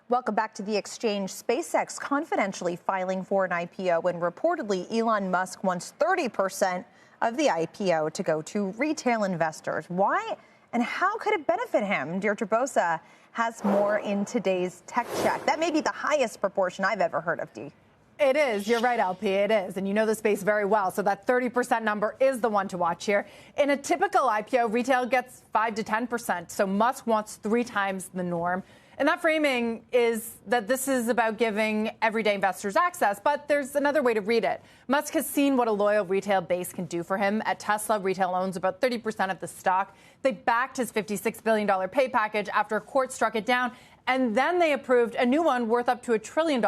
Welcome back to the exchange. SpaceX confidentially filing for an IPO, and reportedly Elon Musk wants 30% of the IPO to go to retail investors. Why and how could it benefit him? Deirdre Bosa has more in today's Tech Check. That may be the highest proportion I've ever heard of, Dee. It is. You're right, LP. It is. And you know the space very well. So that 30% number is the one to watch here. In a typical IPO, retail gets 5 to 10%. So Musk wants 3 times the norm. And that framing is that this is about giving everyday investors access. But there's another way to read it. Musk has seen what a loyal retail base can do for him. At Tesla, retail owns about 30% of the stock. They backed his $56 billion pay package after a court struck it down. And then they approved a new one worth up to $1 trillion.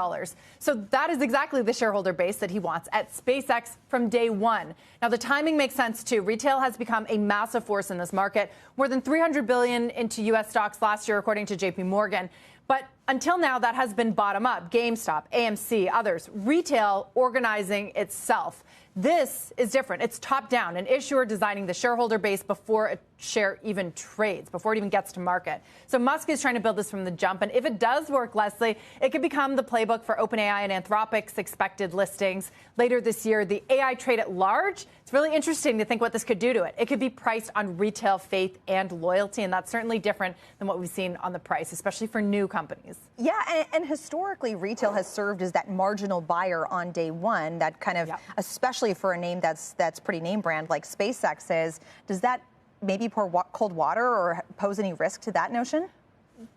So that is exactly the shareholder base that he wants at SpaceX from day one. Now, the timing makes sense, too. Retail has become a massive force in this market, more than $300 billion into U.S. stocks last year, according to J.P. Morgan. But until now, that has been bottom up. GameStop, AMC, others. Retail organizing itself. This is different. It's top down, an issuer designing the shareholder base before a share even trades, before it even gets to market. So Musk is trying to build this from the jump. And if it does work, Leslie, it could become the playbook for OpenAI and Anthropic's expected listings later this year. The AI trade at large, it's really interesting to think what this could do to it. It could be priced on retail faith and loyalty, and that's certainly different than what we've seen on the price, especially for new companies. Yeah, and historically, retail has served as that marginal buyer on day one, that kind of, especially for a name that's pretty name brand like SpaceX is. Does that maybe pour cold water or pose any risk to that notion?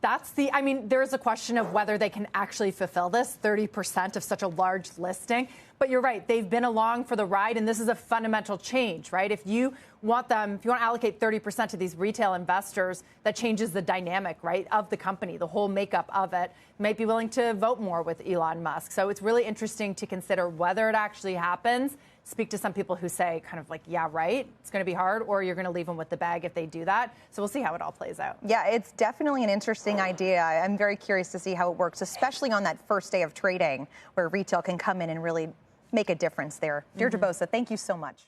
There's a question of whether they can actually fulfill this 30% of such a large listing. But you're right, they've been along for the ride, and this is a fundamental change, right? If you want to allocate 30% to these retail investors, that changes the dynamic, right, of the company, the whole makeup of it. Might be willing to vote more with Elon Musk. So it's really interesting to consider whether it actually happens. Speak to some people who say kind of like, yeah, right, it's going to be hard, or you're going to leave them with the bag if they do that. So we'll see how it all plays out. Yeah, it's definitely an interesting idea. I'm very curious to see how it works, especially on that first day of trading where retail can come in and really make a difference there. Deirdre Bosa, thank you so much.